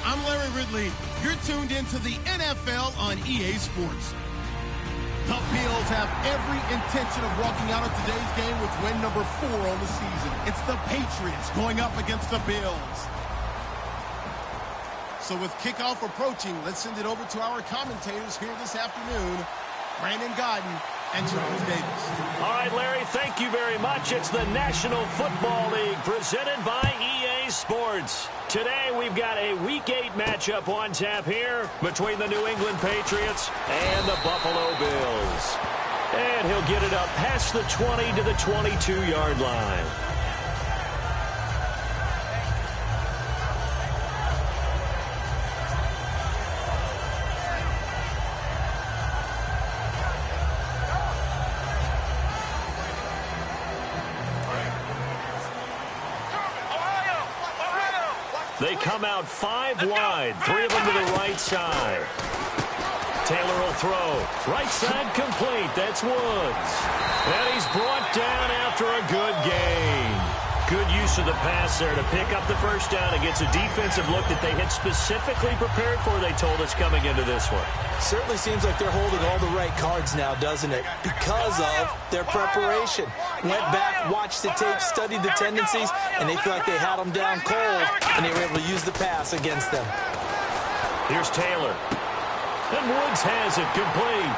I'm Larry Ridley. You're tuned into the NFL on EA Sports. The Bills have every intention of walking out of today's game with win number 4 on the season. It's the Patriots going up against the Bills. So with kickoff approaching, let's send it over to our commentators here this afternoon, Brandon Godden and Charles Davis. All right, Larry, thank you very much. It's the National Football League presented by EA Sports. Today we've got a Week 8 matchup on tap here between the New England Patriots and the Buffalo Bills. And he'll get it up past the 20 to the 22-yard line. They come out 5 wide, 3 of them to the right side. Taylor will throw. Right side complete. That's Woods. And he's brought down after a good gain. Good use of the pass there to pick up the first down against a defensive look that they had specifically prepared for, they told us, coming into this one. Certainly seems like they're holding all the right cards now, doesn't it? Because of their preparation. Went back, watched the tape, studied the tendencies, and they feel like they had them down cold, and they were able to use the pass against them. Here's Taylor. And Woods has it complete.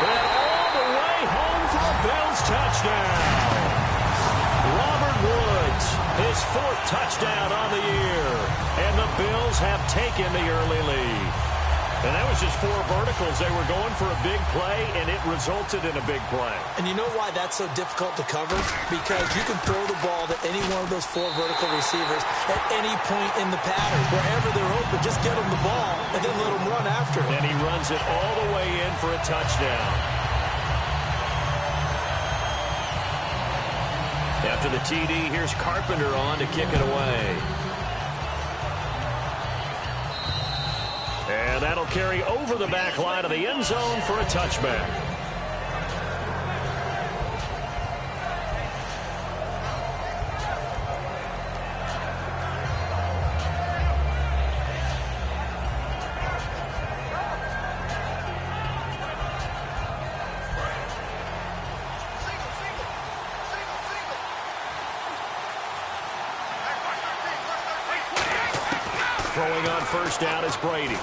And all the way home for a Bills touchdown. Robert Woods, his 4th touchdown on the year. And the Bills have taken the early lead. And that was just 4 verticals. They were going for a big play, and it resulted in a big play. And you know why that's so difficult to cover? Because you can throw the ball to any one of those 4 vertical receivers at any point in the pattern. Wherever they're open, just get them the ball and then let them run after it. And he runs it all the way in for a touchdown. After the TD, here's Carpenter on to kick it away. And that'll carry over the back line of the end zone for a touchback. Throwing on first down is Brady.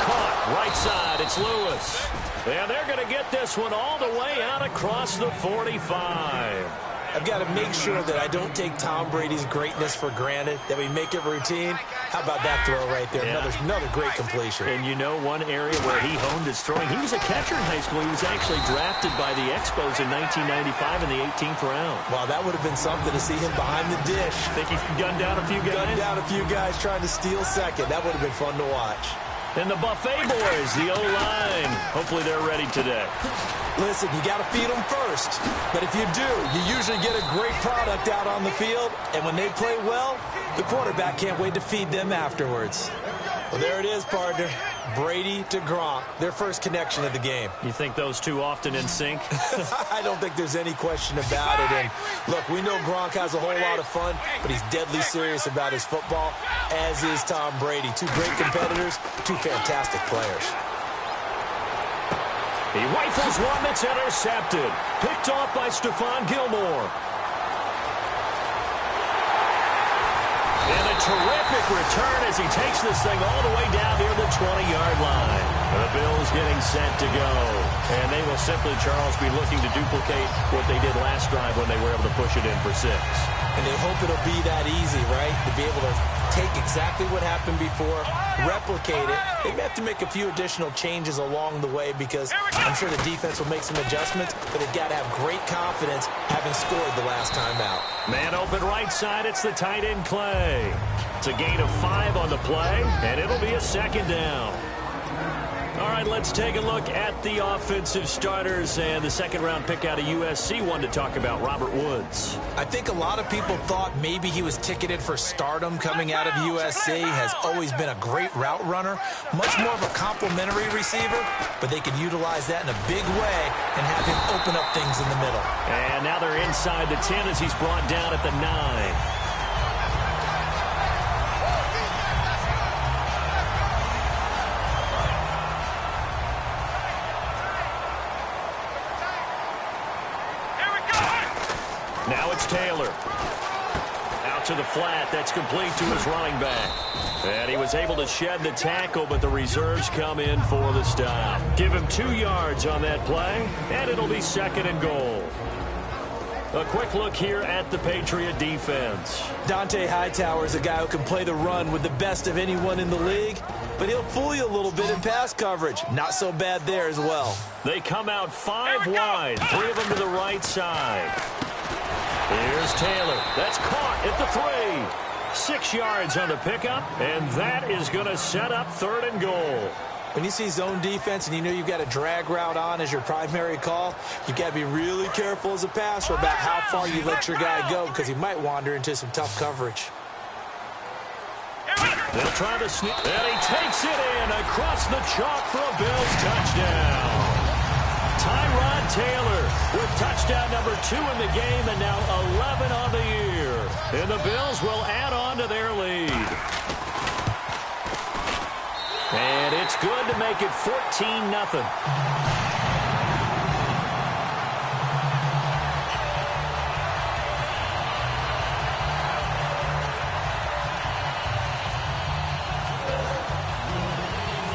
Caught right side, it's Lewis. And they're going to get this one all the way out across the 45. I've got to make sure that I don't take Tom Brady's greatness for granted, that we make it routine. How about that throw right there? Yeah. Another great completion. And you know one area where he honed his throwing, he was a catcher in high school. He was actually drafted by the Expos in 1995 in the 18th round. Wow, that would have been something to see him behind the dish. Think he gunned down a few guys? Gunned down a few guys trying to steal second. That would have been fun to watch. And the Buffet boys, the O-line. Hopefully they're ready today. Listen, you got to feed them first. But if you do, you usually get a great product out on the field. And when they play well, the quarterback can't wait to feed them afterwards. Well, there it is, partner. Brady to Gronk, their first connection of the game. You think those two often in sync? I don't think there's any question about it. And look, we know Gronk has a whole lot of fun, but he's deadly serious about his football, as is Tom Brady. 2 great competitors, 2 fantastic players. He rifles one that's intercepted. Picked off by Stephon Gilmore. And a terrific return as he takes this thing all the way down near the 20-yard line. The Bills getting set to go. And they will simply, Charles, be looking to duplicate what they did last drive when they were able to push it in for 6. And they hope it'll be that easy, right? To be able to take exactly what happened before, replicate it. They may have to make a few additional changes along the way because I'm sure the defense will make some adjustments, but they've got to have great confidence having scored the last time out. Man open right side, it's the tight end Clay. It's a gain of 5 on the play, and it'll be a 2nd down. All right, let's take a look at the offensive starters and the 2nd-round pick out of USC. One to talk about, Robert Woods. I think a lot of people thought maybe he was ticketed for stardom coming out of USC. Has always been a great route runner, much more of a complimentary receiver, but they can utilize that in a big way and have him open up things in the middle. And now they're inside the 10 as he's brought down at the 9. Now it's Taylor. Out to the flat. That's complete to his running back. And he was able to shed the tackle, but the reserves come in for the stop. Give him 2 yards on that play, and it'll be 2nd and goal. A quick look here at the Patriot defense. Dante Hightower is a guy who can play the run with the best of anyone in the league, but he'll fool you a little bit in pass coverage. Not so bad there as well. They come out 5 wide, 3 of them to the right side. Here's Taylor. That's caught at the 3. 6 yards on the pickup, and that is going to set up 3rd and goal. When you see zone defense and you know you've got a drag route on as your primary call, you've got to be really careful as a passer about how far you let your guy go because he might wander into some tough coverage. They'll try to sneak, and he takes it in across the chalk for a Bills touchdown. Tyrod Taylor with touchdown number 2 in the game and now 11 on the year. And the Bills will add on to their lead. And it's good to make it 14-0.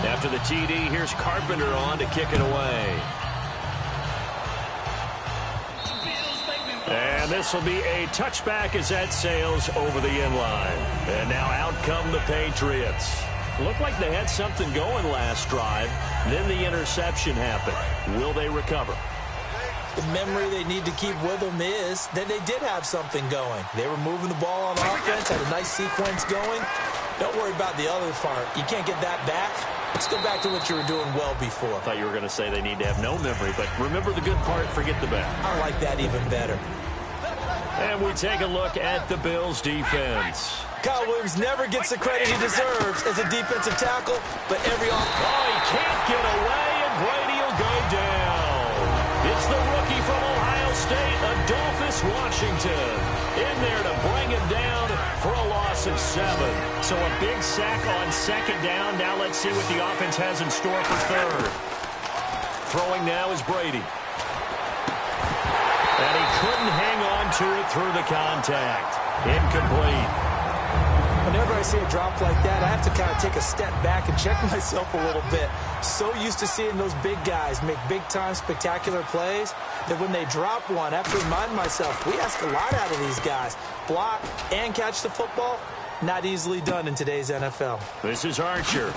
After the TD, here's Carpenter on to kick it away. And this will be a touchback as that sails over the inline. And now out come the Patriots. Looked like they had something going last drive. Then the interception happened. Will they recover? The memory they need to keep with them is that they did have something going. They were moving the ball on offense, had a nice sequence going. Don't worry about the other part. You can't get that back. Let's go back to what you were doing well before. I thought you were going to say they need to have no memory, but remember the good part, forget the bad. I like that even better. And we take a look at the Bills' defense. Kyle Williams never gets the credit he deserves as a defensive tackle, but every Oh, he can't get away, and Brady will go down. It's the rookie from Ohio State, Adolphus Washington, in there to bring him down for a loss of 7. So a big sack on 2nd down. Now let's see what the offense has in store for 3rd. Throwing now is Brady. And he couldn't hang on to it through the contact. Incomplete. Whenever I see a drop like that, I have to kind of take a step back and check myself a little bit. So used to seeing those big guys make big-time spectacular plays that when they drop one, I have to remind myself, we ask a lot out of these guys. Block and catch the football, not easily done in today's NFL. This is Archer.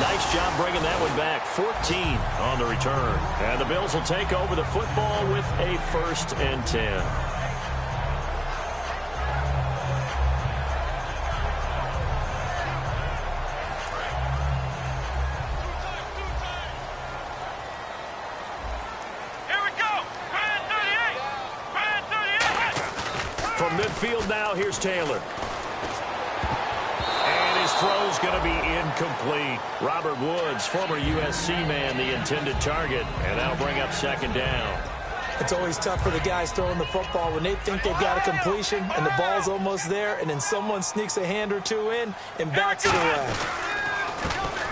Nice job bringing that one back. 14 on the return. And the Bills will take over the football with a 1st and 10. From midfield now, here's Taylor. And his throw's going to be incomplete. Robert Woods, former USC man, the intended target. And that'll bring up 2nd down. It's always tough for the guys throwing the football when they think they've got a completion and the ball's almost there, and then someone sneaks a hand or two in and backs it away.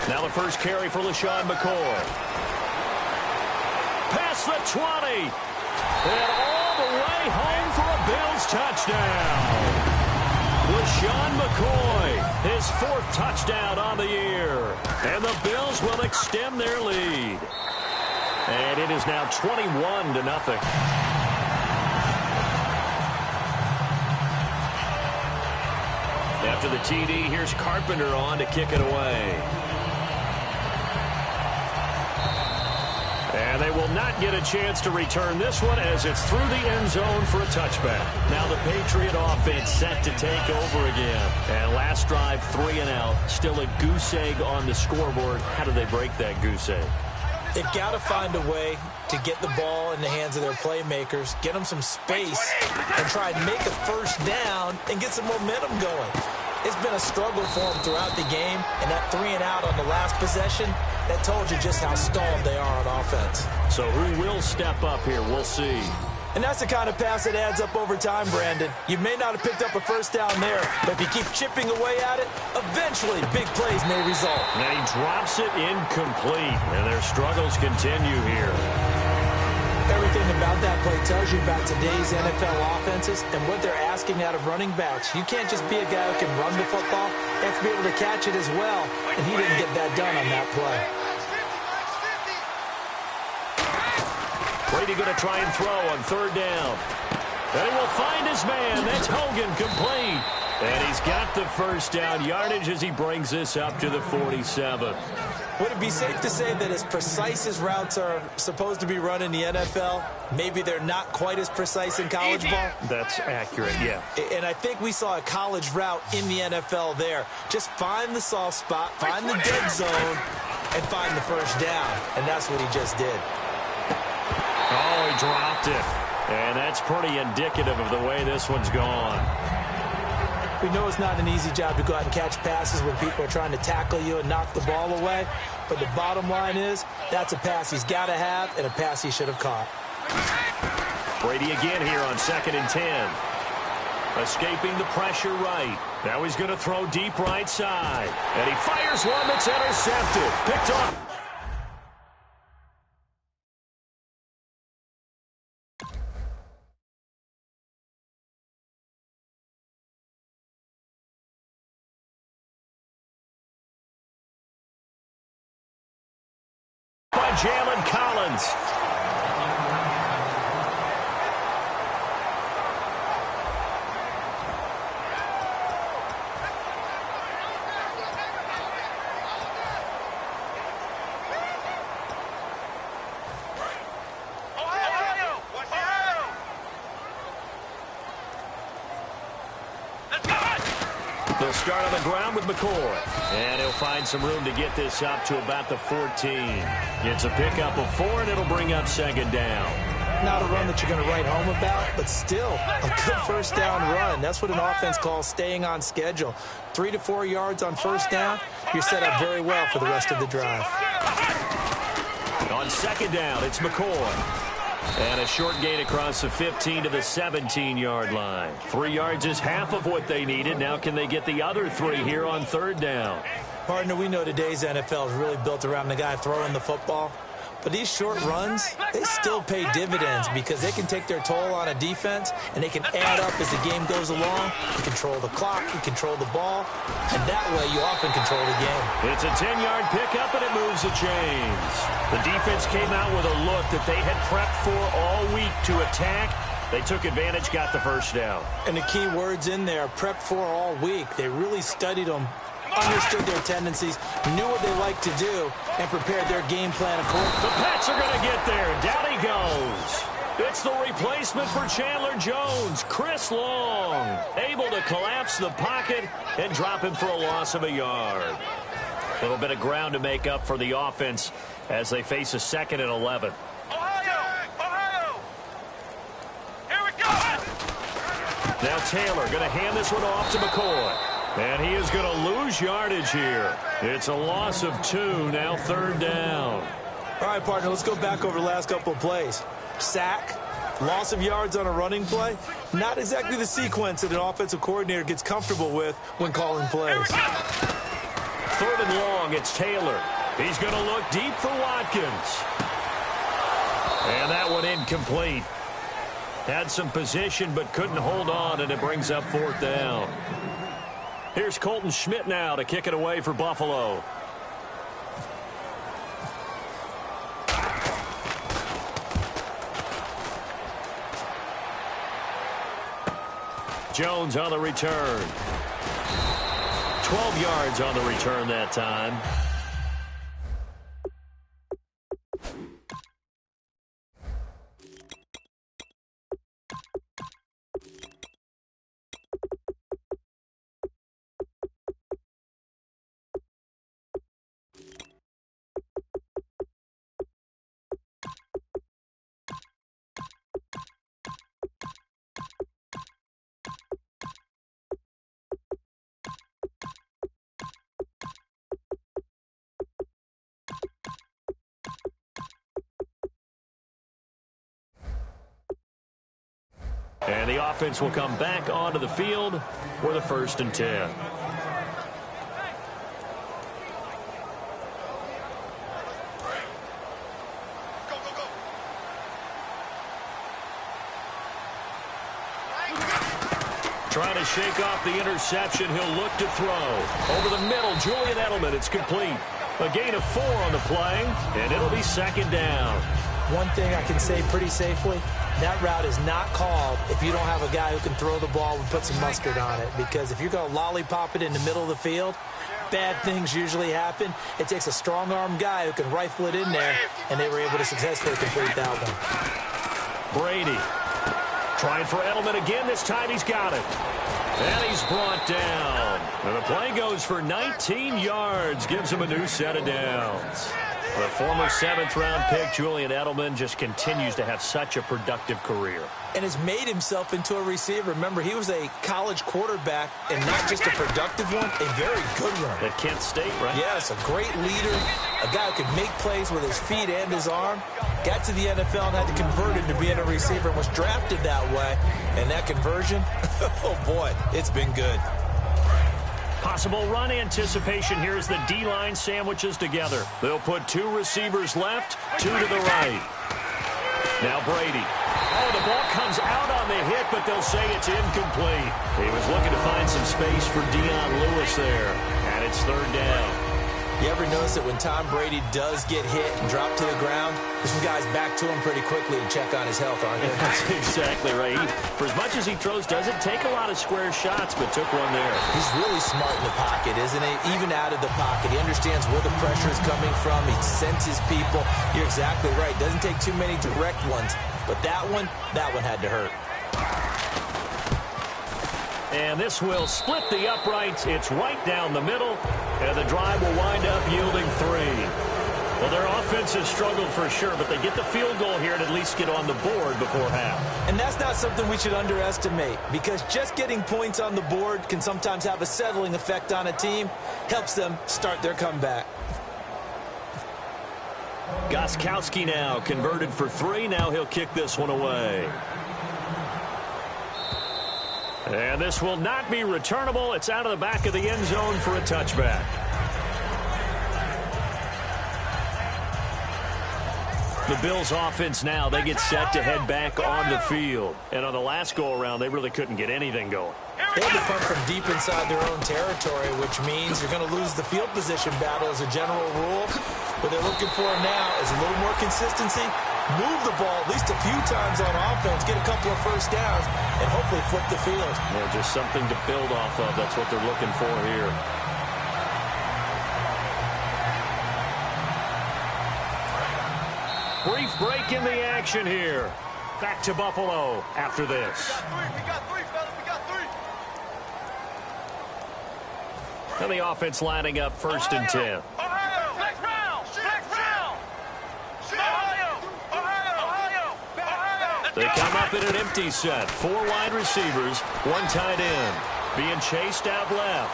Now the first carry for LaShawn McCoy. Past the 20. And all the way home for a Bills touchdown. LaShawn McCoy, his 4th touchdown on the year. And the Bills will extend their lead. And it is now 21-0. After the TD, here's Carpenter on to kick it away. And they will not get a chance to return this one as it's through the end zone for a touchback. Now the Patriot offense set to take over again. And last drive, 3 and out. Still a goose egg on the scoreboard. How do they break that goose egg? They've got to find a way to get the ball in the hands of their playmakers, get them some space, and try and make a 1st down and get some momentum going. It's been a struggle for them throughout the game, and that 3 and out on the last possession, that told you just how stalled they are on offense. So who will step up here? We'll see. And that's the kind of pass that adds up over time, Brandon. You may not have picked up a 1st down there, but if you keep chipping away at it, eventually big plays may result. And he drops it incomplete, and their struggles continue here. Everything about that play tells you about today's NFL offenses and what they're asking out of running backs. You can't just be a guy who can run the football. You have to be able to catch it as well, and he didn't get that done on that play. Brady going to try and throw on third down. And he will find his man. That's Hogan, complete. And he's got the first down yardage as he brings this up to the 47. Would it be safe to say that as precise as routes are supposed to be run in the NFL, maybe they're not quite as precise in college ball? That's accurate, yeah. And I think we saw a college route in the NFL there. Just find the soft spot, find the dead zone, and find the first down. And that's what he just did. Oh, he dropped it. And that's pretty indicative of the way this one's gone. We know it's not an easy job to go out and catch passes when people are trying to tackle you and knock the ball away. But the bottom line is, that's a pass he's got to have and a pass he should have caught. Brady again here on 2nd and 10. Escaping the pressure right. Now he's going to throw deep right side. And he fires one that's intercepted. Picked off. By Jalen Collins. They'll start on the ground with McCoy. And he'll find some room to get this up to about the 14. It's a pickup of 4, and it'll bring up 2nd down. Not a run that you're going to write home about, but still a good first down run. That's what an offense calls staying on schedule. 3 to 4 yards on first down, you're set up very well for the rest of the drive. On 2nd down, it's McCoy. And a short gain across the 15 to the 17-yard line. 3 yards is half of what they needed. Now can they get the other 3 here on 3rd down? Partner, we know today's NFL is really built around the guy throwing the football. But these short runs, they still pay dividends because they can take their toll on a defense and they can add up as the game goes along. You control the clock, you control the ball, and that way you often control the game. It's a 10-yard pickup and it moves the chains. The defense came out with a look that they had prepped for all week to attack. They took advantage, got the first down. And the key words in there, prepped for all week. They really studied them, understood their tendencies, knew what they like to do, and prepared their game plan accordingly. The Pats are going to get there. Down he goes. It's the replacement for Chandler Jones, Chris Long, able to collapse the pocket and drop him for a loss of a yard. A little bit of ground to make up for the offense as they face a 2nd and 11. Ohio! Here we go! Now Taylor going to hand this one off to McCoy. And he is going to lose yardage here. It's a loss of 2, now 3rd down. All right, partner, let's go back over the last couple of plays. Sack, loss of yards on a running play. Not exactly the sequence that an offensive coordinator gets comfortable with when calling plays. 3rd and long, it's Taylor. He's going to look deep for Watkins. And that one incomplete. Had some position but couldn't hold on, and it brings up 4th down. Here's Colton Schmidt now to kick it away for Buffalo. Jones on the return. 12 yards on the return that time. And the offense will come back onto the field for the 1st and 10. Trying to shake off the interception. He'll look to throw. Over the middle, Julian Edelman. It's complete. A gain of 4 on the play, and it'll be second down. One thing I can say pretty safely, that route is not called if you don't have a guy who can throw the ball and put some mustard on it. Because if you're going to lollipop it in the middle of the field, bad things usually happen. It takes a strong-arm guy who can rifle it in there, and they were able to successfully complete that one. Brady trying for Edelman again. This time he's got it. And he's brought down. And the play goes for 19 yards. Gives him a new set of downs. The former 7th-round pick, Julian Edelman, just continues to have such a productive career. And has made himself into a receiver. Remember, he was a college quarterback, and not just a productive one, a very good one. At Kent State, right? Yes, a great leader, a guy who could make plays with his feet and his arm. Got to the NFL and had to convert into being a receiver and was drafted that way. And that conversion, oh boy, it's been good. Possible run anticipation here as the D-line sandwiches together. They'll put 2 receivers left, 2 to the right. Now Brady. Oh, the ball comes out on the hit, but they'll say it's incomplete. He was looking to find some space for Dion Lewis there, and it's 3rd down. You ever notice that when Tom Brady does get hit and drop to the ground, there's some guys back to him pretty quickly to check on his health, aren't there? That's exactly right. For as much as he throws, doesn't take a lot of square shots, but took one there. He's really smart in the pocket, isn't he? Even out of the pocket. He understands where the pressure is coming from. He senses people. You're exactly right. Doesn't take too many direct ones. But that one had to hurt. And this will split the uprights. It's right down the middle. And the drive will wind up yielding 3. Well, their offense has struggled for sure, but they get the field goal here and at least get on the board before half. And that's not something we should underestimate, because just getting points on the board can sometimes have a settling effect on a team. Helps them start their comeback. Gostkowski now converted for 3. Now he'll kick this one away. And this will not be returnable. It's out of the back of the end zone for a touchback. The Bills offense now, they get set to head back on the field. And on the last go-around, they really couldn't get anything going. They had to punt from deep inside their own territory, which means you're going to lose the field position battle as a general rule. What they're looking for now is a little more consistency, move the ball at least a few times on offense, get a couple of first downs, and hopefully flip the field. Yeah, just something to build off of. That's what they're looking for here. Brief break in the action here. Back to Buffalo after this. We got 3, fellas. We got 3. And the offense lining up 1st and 10. Ohio. Next round. Next round. Ohio. They come up in an empty set. 4 wide receivers, 1 tight end. Being chased out left.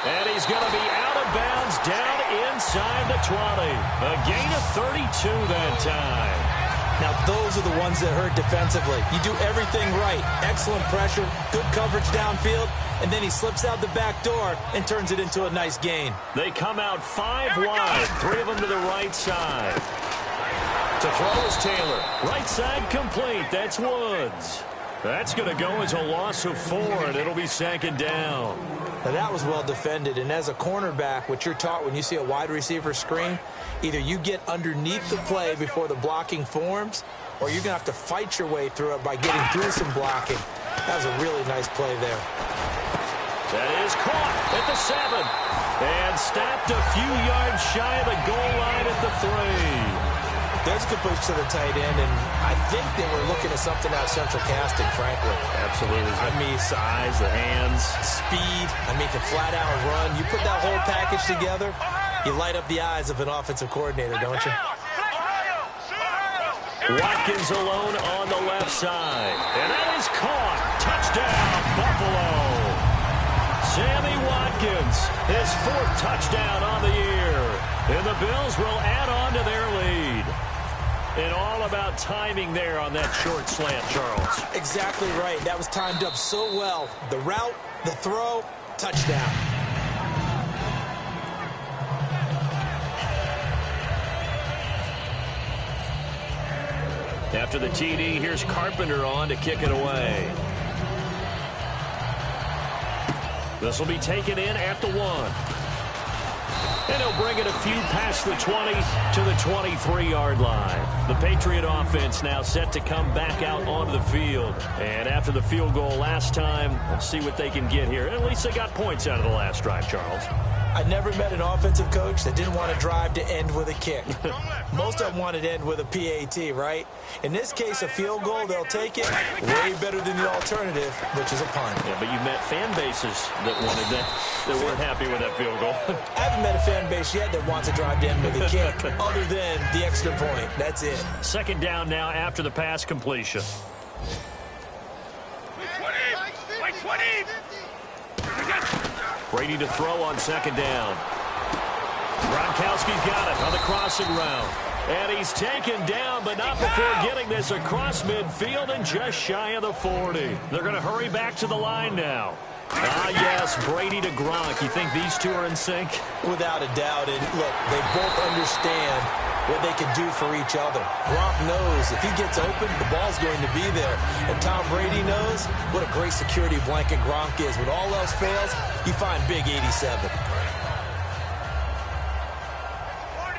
And he's going to be out of bounds down inside the 20. A gain of 32 that time. Now, those are the ones that hurt defensively. You do everything right. Excellent pressure, good coverage downfield, and then he slips out the back door and turns it into a nice gain. They come out 5 wide, 3 of them to the right side. To throw is Taylor. Right side complete. That's Woods. That's going to go as a loss of 4, and it'll be 2nd down. Now, that was well defended, and as a cornerback, what you're taught when you see a wide receiver screen, either you get underneath the play before the blocking forms, or you're going to have to fight your way through it by getting through some blocking. That was a really nice play there. That is caught at the 7. And stopped a few yards shy of the goal line at the 3. There's a good push to the tight end, and I think they were looking at something out of central casting, frankly. Absolutely. I mean, size, the hands, speed. I mean, can flat out run. You put that whole package together, you light up the eyes of an offensive coordinator, don't you? Watkins alone on the left side. And that is caught. Touchdown, Buffalo. Sammy Watkins, his 4th touchdown on the year. And the Bills will add on to their lead. And all about timing there on that short slant, Charles. Exactly right. That was timed up so well. The route, the throw, touchdown. After the TD, here's Carpenter on to kick it away. This will be taken in at the 1. And he'll bring it a few past the 20 to the 23-yard line. The Patriot offense now set to come back out onto the field. And after the field goal last time, let's see what they can get here. At least they got points out of the last drive, Charles. I never met an offensive coach that didn't want to drive to end with a kick. Most of them wanted to end with a PAT, right? In this case, a field goal, they'll take it way better than the alternative, which is a punt. Yeah, but you met fan bases that wanted that weren't happy with that field goal. I haven't met a fan base yet that wants to drive to end with a kick, other than the extra point. That's it. Second down now after the pass completion. Brady to throw on second down. Gronkowski's got it on the crossing route. And he's taken down, but not before getting this across midfield and just shy of the 40. They're going to hurry back to the line now. Yes, Brady to Gronk. You think these two are in sync? Without a doubt. And look, they both understand what they can do for each other. Gronk knows if he gets open, the ball's going to be there. And Tom Brady knows what a great security blanket Gronk is. When all else fails, you find big 87.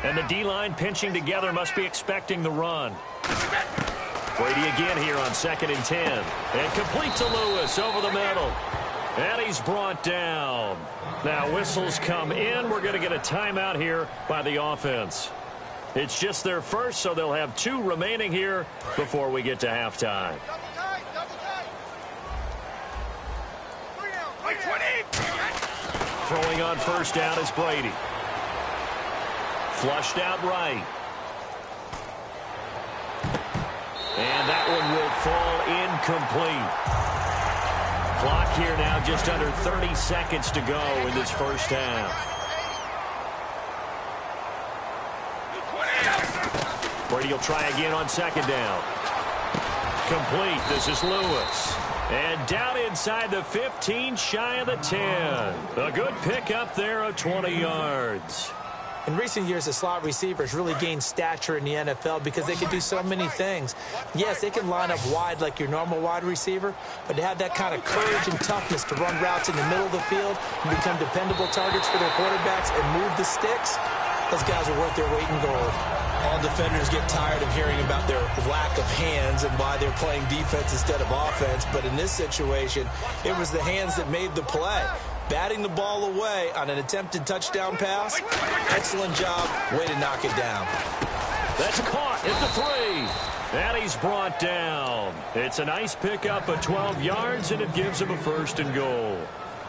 And the D-line pinching together must be expecting the run. Brady again here on 2nd and 10. And complete to Lewis over the middle. And he's brought down. Now whistles come in. We're going to get a timeout here by the offense. It's just their first, so they'll have 2 remaining here before we get to halftime. Throwing on first down is Brady. Flushed out right. And that one will fall incomplete. Clock here now just under 30 seconds to go in this first half. Brady will try again on second down. Complete. This is Lewis. And down inside the 15, shy of the 10. A good pickup there of 20 yards. In recent years, the slot receivers really gained stature in the NFL because they can do so many things. Yes, they can line up wide like your normal wide receiver, but to have that kind of courage and toughness to run routes in the middle of the field and become dependable targets for their quarterbacks and move the sticks, those guys are worth their weight in gold. All defenders get tired of hearing about their lack of hands and why they're playing defense instead of offense, but in this situation, it was the hands that made the play. Batting the ball away on an attempted touchdown pass. Excellent job. Way to knock it down. That's caught at the 3. And he's brought down. It's a nice pickup of 12 yards, and it gives him a 1st and goal.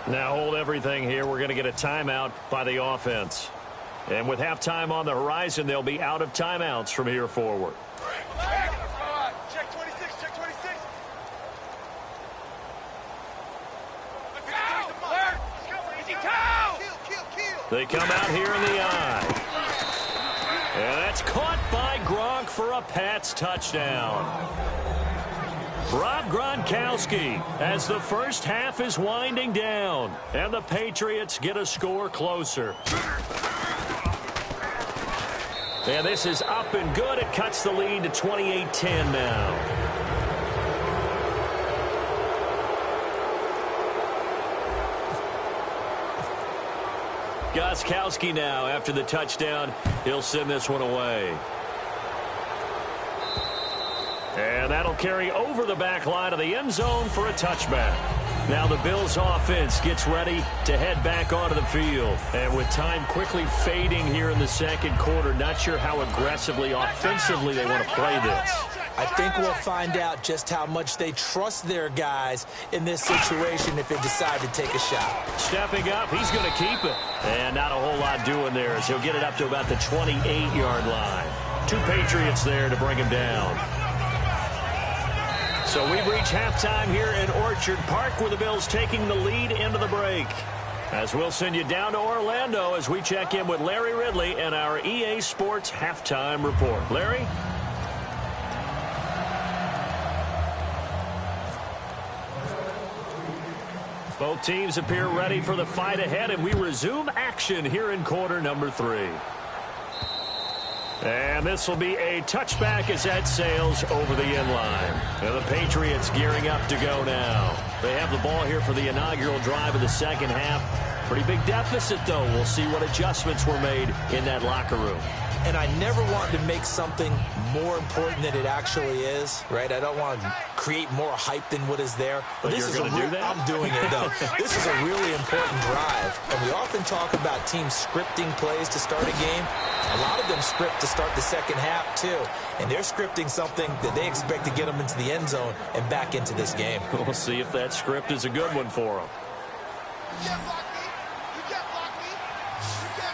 Now hold everything here. We're going to get a timeout by the offense. And with halftime on the horizon, they'll be out of timeouts from here forward. Check 26, check 26. They come out here in the eye. And that's caught by Gronk for a Pats touchdown. Rob Gronkowski as the first half is winding down. And the Patriots get a score closer. And this is up and good. It cuts the lead to 28-10 now. Gronkowski now after the touchdown. He'll send this one away. And that'll carry over the back line of the end zone for a touchback. Now the Bills offense gets ready to head back onto the field. And with time quickly fading here in the second quarter, not sure how aggressively, offensively they want to play this. I think we'll find out just how much they trust their guys in this situation if they decide to take a shot. Stepping up, he's going to keep it. And not a whole lot doing there as he'll get it up to about the 28-yard line. 2 Patriots there to bring him down. So we've reached halftime here in Orchard Park with the Bills taking the lead into the break. As we'll send you down to Orlando as we check in with Larry Ridley and our EA Sports Halftime Report. Larry? Both teams appear ready for the fight ahead, and we resume action here in quarter number 3. And this will be a touchback as that sails over the end line. And the Patriots gearing up to go now. They have the ball here for the inaugural drive of the second half. Pretty big deficit, though. We'll see what adjustments were made in that locker room. And I never want to make something more important than it actually is, right? I don't want to create more hype than what is there. But this you're is going to do that? I'm doing it, though. This is a really important drive. And we often talk about teams scripting plays to start a game. A lot of them script to start the second half, too. And they're scripting something that they expect to get them into the end zone and back into this game. We'll see if that script is a good one for them.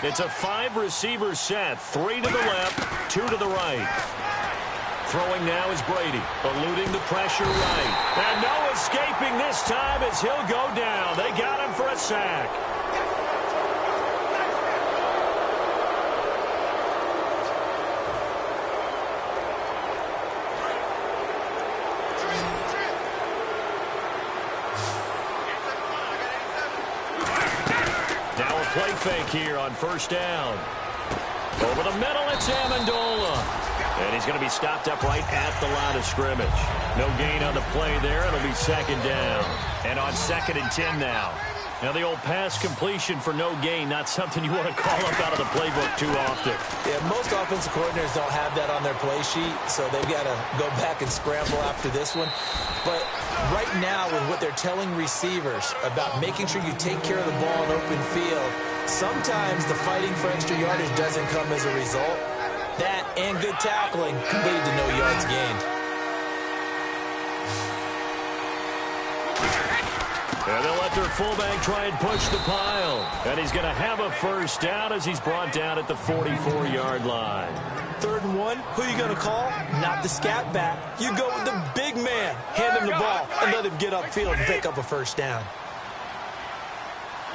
It's a 5-receiver set. 3 to the left, 2 to the right. Throwing now is Brady, eluding the pressure right. And no escaping this time as he'll go down. They got him for a sack. Play fake here on first down. Over the middle, it's Amendola. And he's going to be stopped up right at the line of scrimmage. No gain on the play there. It'll be second down. And on 2nd and 10 now. Now the old pass completion for no gain, not something you want to call up out of the playbook too often. Yeah, most offensive coordinators don't have that on their play sheet, so they've got to go back and scramble after this one. But right now, with what they're telling receivers about making sure you take care of the ball in open field, sometimes the fighting for extra yardage doesn't come as a result. That and good tackling can lead to no yards gained. And they'll let their fullback try and push the pile. And he's going to have a first down as he's brought down at the 44-yard line. 3rd and 1, who are you going to call? Not the scat back. You go with the big man. Hand him the ball and let him get upfield and pick up a first down.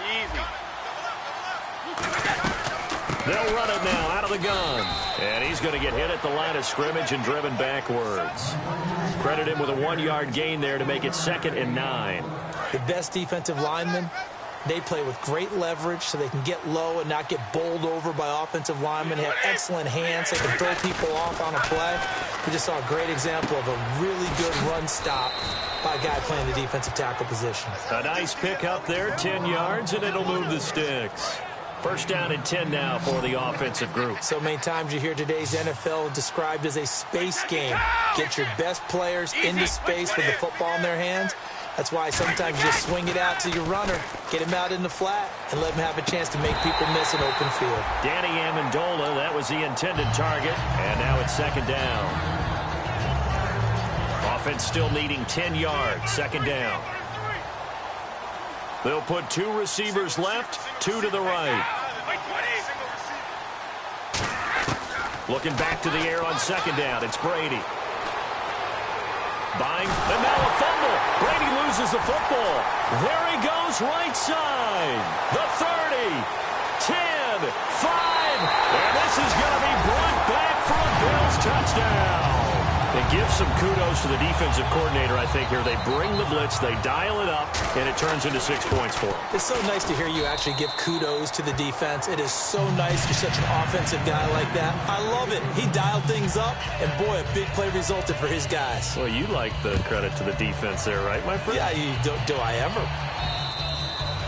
Easy. They'll run it now out of the gun. And he's going to get hit at the line of scrimmage and driven backwards. Credit him with a 1-yard gain there to make it 2nd and 9. The best defensive linemen, they play with great leverage so they can get low and not get bowled over by offensive linemen. They have excellent hands. They can throw people off on a play. We just saw a great example of a really good run stop by a guy playing the defensive tackle position. A nice pick up there, 10 yards, and it'll move the sticks. First down and 10 now for the offensive group. So many times you hear today's NFL described as a space game. Get your best players into space with the football in their hands. That's why sometimes you just swing it out to your runner, get him out in the flat, and let him have a chance to make people miss an open field. Danny Amendola, that was the intended target, and now it's 2nd down. Offense still needing 10 yards, 2nd down. They'll put 2 receivers left, 2 to the right. Looking back to the air on 2nd down, it's Brady. Buying, and now a fumble. Brady loses the football. There he goes, right side. The 30, 10, 5, and this is going to be brought back for a Bills touchdown. It gives some kudos to the defensive coordinator, I think, here. They bring the blitz, they dial it up, and it turns into 6 points for them. It's so nice to hear you actually give kudos to the defense. It is so nice you're such an offensive guy like that. I love it. He dialed things up, and boy, a big play resulted for his guys. Well, you like the credit to the defense there, right, my friend? Yeah, do I ever?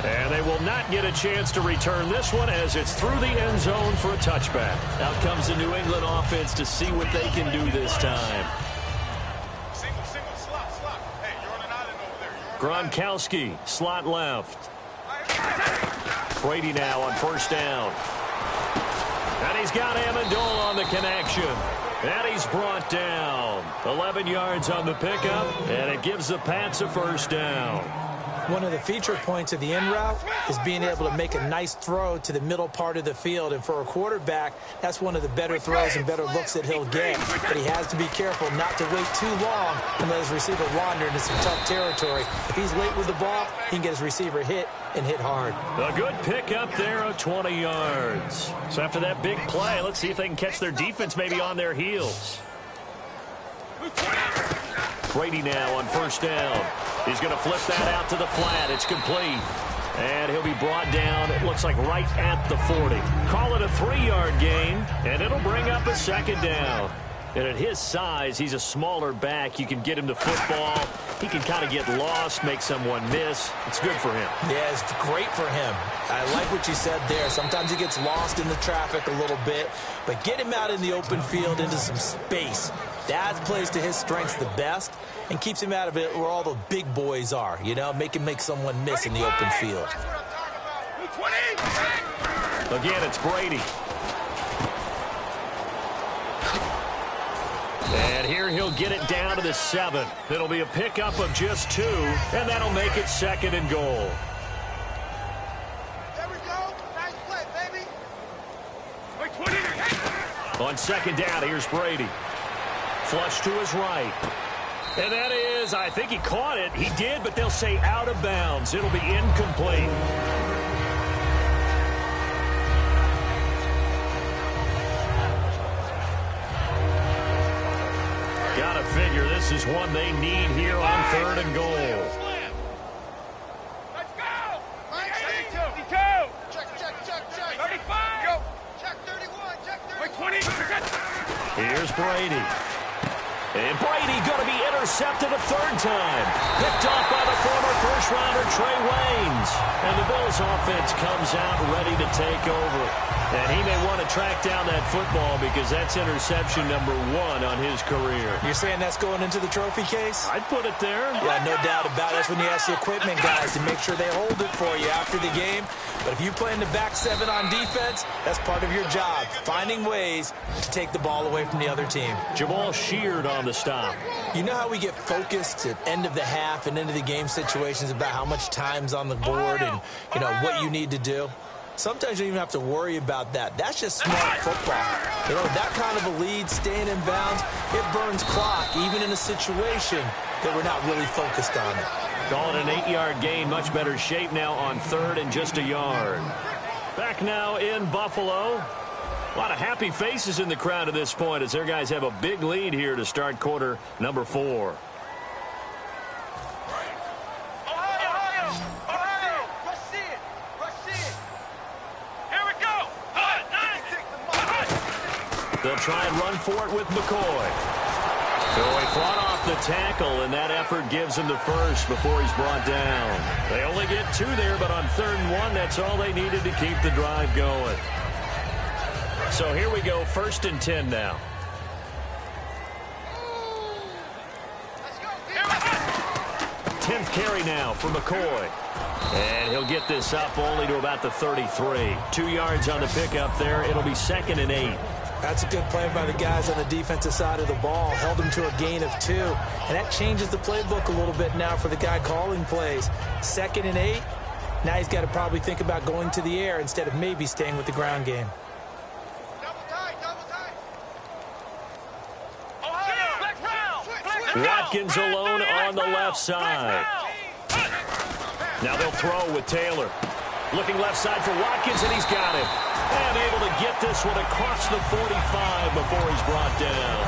And they will not get a chance to return this one as it's through the end zone for a touchback. Out comes the New England offense to see what they can do this time. Single, slot. Hey, you're on an island over there. Gronkowski, slot left. Brady now on first down. And he's got Amendola on the connection. And he's brought down. 11 yards on the pickup, and it gives the Pats a first down. One of the feature points of the in route is being able to make a nice throw to the middle part of the field. And for a quarterback, that's one of the better throws and better looks that he'll get. But he has to be careful not to wait too long and let his receiver wander into some tough territory. If he's late with the ball, he can get his receiver hit and hit hard. A good pick up there of 20 yards. So after that big play, let's see if they can catch their defense maybe on their heels. Brady now on first down. He's going to flip that out to the flat. It's complete. And he'll be brought down, it looks like right at the 40. Call it a 3-yard gain, and it'll bring up a second down. And at his size, he's a smaller back. You can get him to football. He can kind of get lost, make someone miss. It's good for him. Yeah, it's great for him. I like what you said there. Sometimes he gets lost in the traffic a little bit, but get him out in the open field into some space. That plays to his strengths the best and keeps him out of it where all the big boys are, you know, make someone miss in the open field. Again, it's Brady. And here he'll get it down to the 7. It'll be a pickup of just 2, and that'll make it 2nd and goal. There we go. Nice play, baby. On 2nd down, here's Brady. Flush to his right. And that is, I think he caught it. He did, but they'll say out of bounds. It'll be incomplete. Gotta figure this is one they need here on 3rd and goal. Let's go. 32. Check. 35. Go. Check 31. Check 31. 20. Here's Brady. And Brady going to be intercepted a 3rd time. Picked off by the former first-rounder Trey Waynes. And the Bills offense comes out ready to take over. And he may want to track down that football because that's interception number 1 on his career. You're saying that's going into the trophy case? I'd put it there. Yeah, no doubt about it. That's when you ask the equipment guys to make sure they hold it for you after the game. But if you play in the back 7 on defense, that's part of your job, finding ways to take the ball away from the other team. Jamal Sheard on the stop. You know how we get focused at end of the half and into the game situations about how much time's on the board and, you know, what you need to do? Sometimes you don't even have to worry about that. That's just smart football. You know, that kind of a lead, staying in bounds, it burns clock, even in a situation that we're not really focused on it. Calling an 8-yard gain, much better shape now on 3rd and just a yard. Back now in Buffalo. A lot of happy faces in the crowd at this point as their guys have a big lead here to start quarter number 4. They'll try and run for it with McCoy. So he fought off the tackle, and that effort gives him the first before he's brought down. They only get 2 there, but on 3rd and 1, that's all they needed to keep the drive going. So here we go, 1st and 10 now. 10th carry now for McCoy. And he'll get this up only to about the 33. 2 yards on the pickup there. It'll be 2nd and 8. That's a good play by the guys on the defensive side of the ball. Held them to a gain of 2. And that changes the playbook a little bit now for the guy calling plays. 2nd and 8. Now he's got to probably think about going to the air instead of maybe staying with the ground game. Watkins alone on the left side. Now they'll throw with Taylor. Looking left side for Watkins, and he's got him. And able to get this one across the 45 before he's brought down.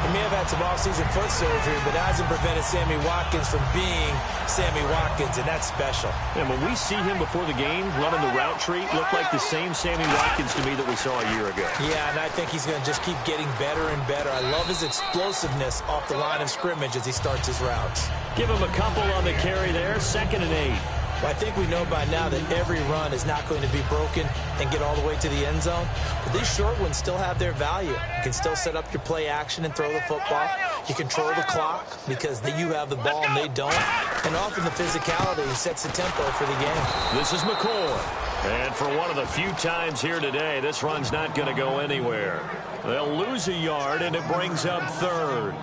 He may have had some off-season foot surgery, but that hasn't prevented Sammy Watkins from being Sammy Watkins, and that's special. And when we see him before the game running the route tree, looked like the same Sammy Watkins to me that we saw a year ago. Yeah, and I think he's going to just keep getting better and better. I love his explosiveness off the line of scrimmage as he starts his routes. Give him a couple on the carry there, 2nd and 8. Well, I think we know by now that every run is not going to be broken and get all the way to the end zone. But these short ones still have their value. You can still set up your play action and throw the football. You control the clock because you have the ball and they don't. And often the physicality sets the tempo for the game. This is McCoy. And for one of the few times here today, this run's not going to go anywhere. They'll lose a yard, and it brings up 3rd.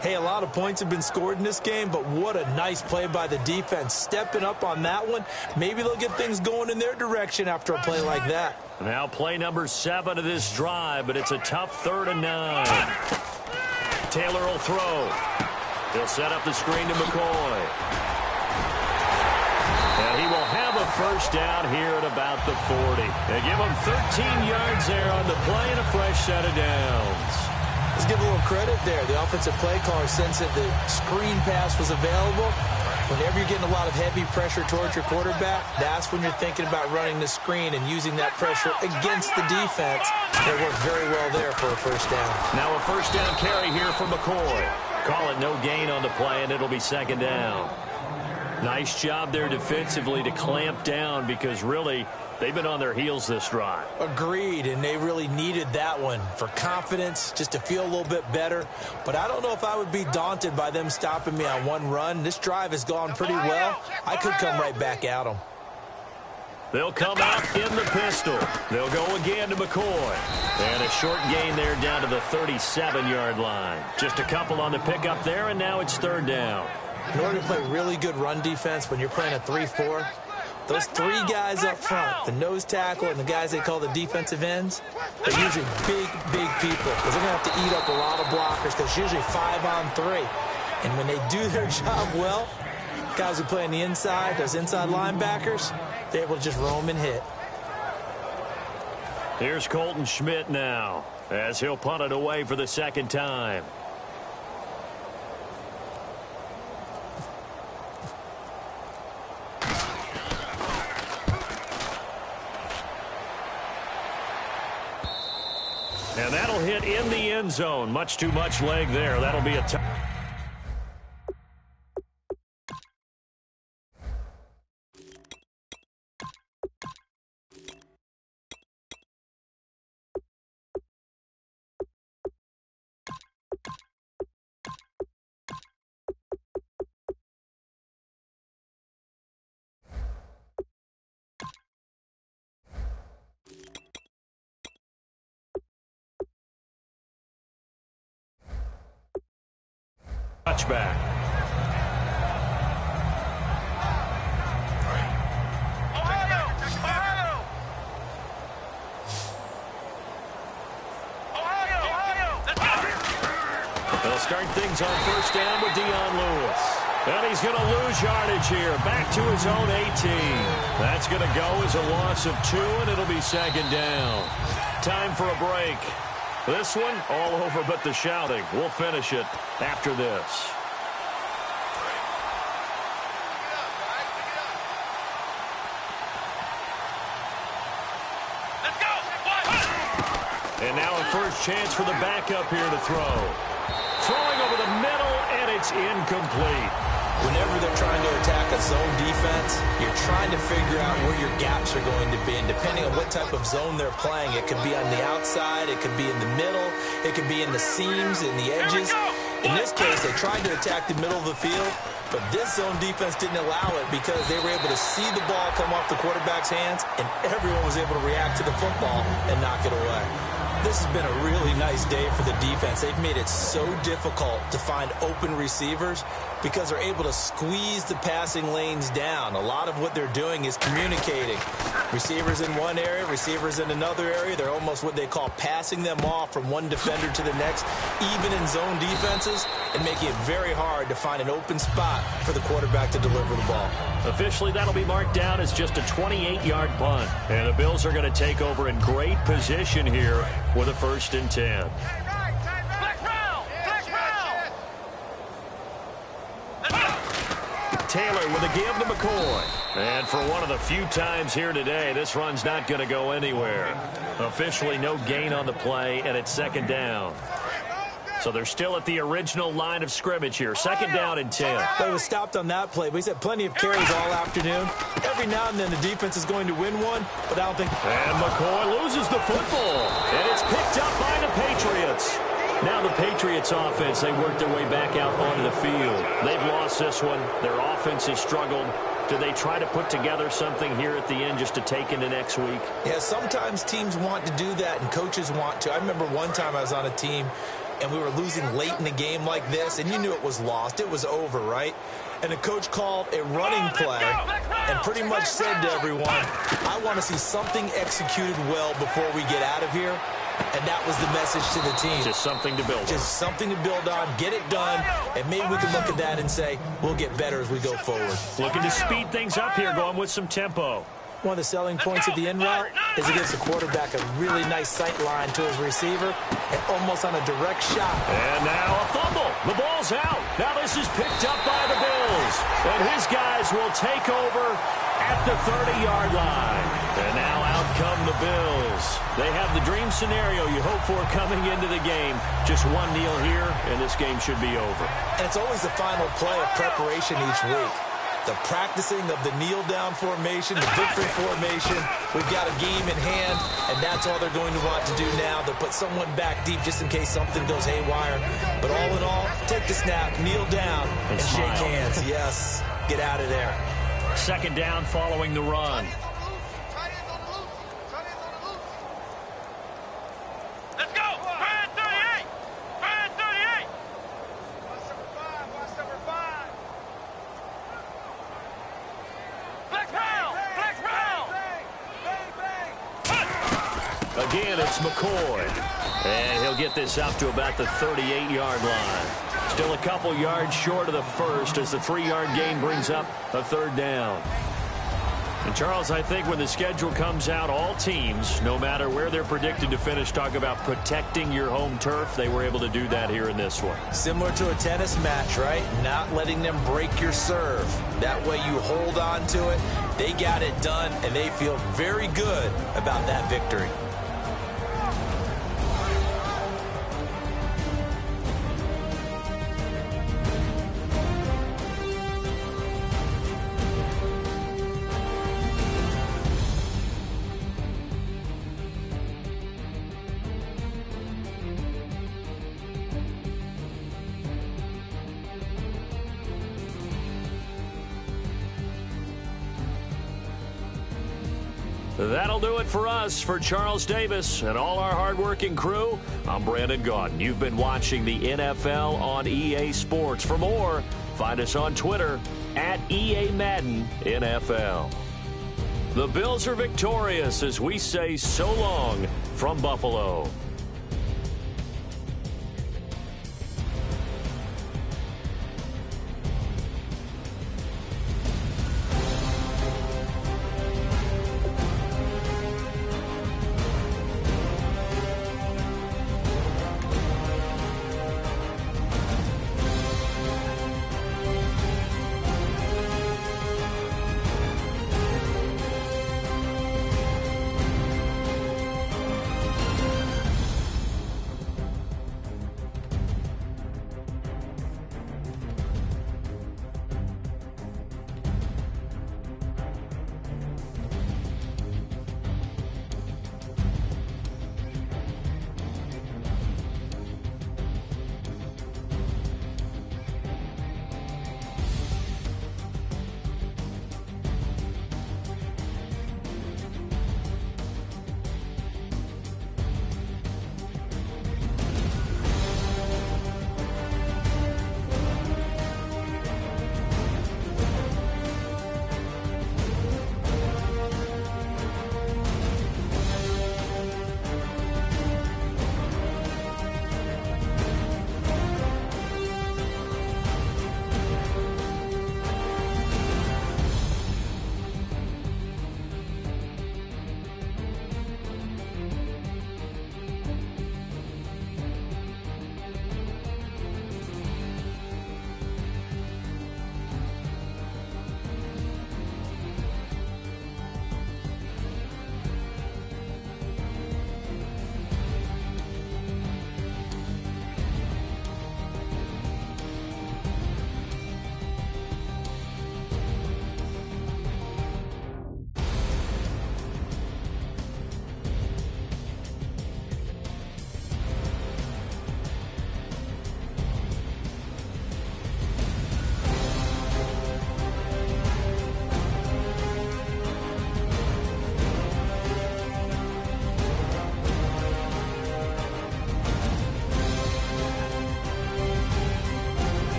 Hey, a lot of points have been scored in this game, but what a nice play by the defense. Stepping up on that one, maybe they'll get things going in their direction after a play like that. Now play number 7 of this drive, but it's a tough 3rd and 9. Taylor will throw. He'll set up the screen to McCoy. And he will have a first down here at about the 40. They give him 13 yards there on the play and a fresh set of downs. Let's give a little credit there. The offensive play caller sensed that the screen pass was available. Whenever you're getting a lot of heavy pressure towards your quarterback, that's when you're thinking about running the screen and using that pressure against the defense. It worked very well there for a first down. Now a first down carry here for McCoy. Call it no gain on the play, and it'll be second down. Nice job there defensively to clamp down because really they've been on their heels this drive. Agreed, and they really needed that one for confidence, just to feel a little bit better. But I don't know if I would be daunted by them stopping me on one run. This drive has gone pretty well. I could come right back at them. They'll come out in the pistol. They'll go again to McCoy. And a short gain there down to the 37-yard line. Just a couple on the pickup there, and now it's third down. In order to play really good run defense when you're playing a 3-4, those three guys up front, the nose tackle and the guys they call the defensive ends, they're usually big people because they're going to have to eat up a lot of blockers because it's usually 5-on-3. And when they do their job well, guys who play on the inside, those inside linebackers, they're able to just roam and hit. Here's Colton Schmidt now as he'll punt it away for the second time. And that'll hit in the end zone. Much too much leg there. That'll be a touchback. They'll start things on first down with Dion Lewis. And he's going to lose yardage here. Back to his own 18. That's going to go as a loss of 2, and it'll be second down. Time for a break. This one, all over but the shouting. We'll finish it after this. And now a first chance for the backup here to throw. Throwing over the middle, and it's incomplete. Whenever they're trying to attack a zone defense, you're trying to figure out where your gaps are going to be. And depending on what type of zone they're playing, it could be on the outside, it could be in the middle, it could be in the seams, in the edges. In this case, they tried to attack the middle of the field, but this zone defense didn't allow it because they were able to see the ball come off the quarterback's hands, and everyone was able to react to the football and knock it away. This has been a really nice day for the defense. They've made it so difficult to find open receivers because they're able to squeeze the passing lanes down. A lot of what they're doing is communicating. Receivers in one area, receivers in another area. They're almost what they call passing them off from one defender to the next, even in zone defenses, and making it very hard to find an open spot for the quarterback to deliver the ball. Officially, that'll be marked down as just a 28-yard punt. And the Bills are going to take over in great position here with a 1st and 10. Taylor with a give to McCoy. And for one of the few times here today, this run's not going to go anywhere. Officially no gain on the play, and it's second down. So they're still at the original line of scrimmage here. Second down and 10. They was stopped on that play, but he's had plenty of carries all afternoon. Every now and then the defense is going to win one, but I don't think... And McCoy loses the football, and it's picked up by the Patriots. Now the Patriots offense, they work their way back out onto the field. They've lost this one. Their offense has struggled. Do they try to put together something here at the end just to take into next week? Yeah, sometimes teams want to do that, and coaches want to. I remember one time I was on a team, and we were losing late in the game like this, and you knew it was lost. It was over, right? And the coach called a running play and pretty much said to everyone, I want to see something executed well before we get out of here. And that was the message to the team. Just something to build on. Just something to build on, get it done, and maybe we can look at that and say, we'll get better as we go forward. Looking to speed things up here, going with some tempo. One of the selling points of the in route is it gives the quarterback a really nice sight line to his receiver and almost on a direct shot. And now a fumble. The ball's out. Now this is picked up by the Bills. And his guys will take over at the 30-yard line. And now out come the Bills. They have the dream scenario you hope for coming into the game. Just one kneel here, and this game should be over. And it's always the final play of preparation each week. The practicing of the kneel-down formation, the victory formation. We've got a game in hand, and that's all they're going to want to do now. They'll put someone back deep just in case something goes haywire. But all in all, take the snap, kneel down, and shake hands. Yes, get out of there. Second down following the run. Let's go! Fire 38! Fire 38! Watch number 5. Watch number 5. Flex round! Flex round! Bang! Bang! Bang! Again, it's McCoy. And he'll get this up to about the 38-yard line. Still a couple yards short of the first as the 3-yard gain brings up a third down. And, Charles, I think when the schedule comes out, all teams, no matter where they're predicted to finish, talk about protecting your home turf. They were able to do that here in this one. Similar to a tennis match, right? Not letting them break your serve. That way you hold on to it. They got it done, and they feel very good about that victory. That'll do it for us. For Charles Davis and all our hardworking crew, I'm Brandon Gaudin. You've been watching the NFL on EA Sports. For more, find us on Twitter at EA Madden NFL. The Bills are victorious as we say so long from Buffalo.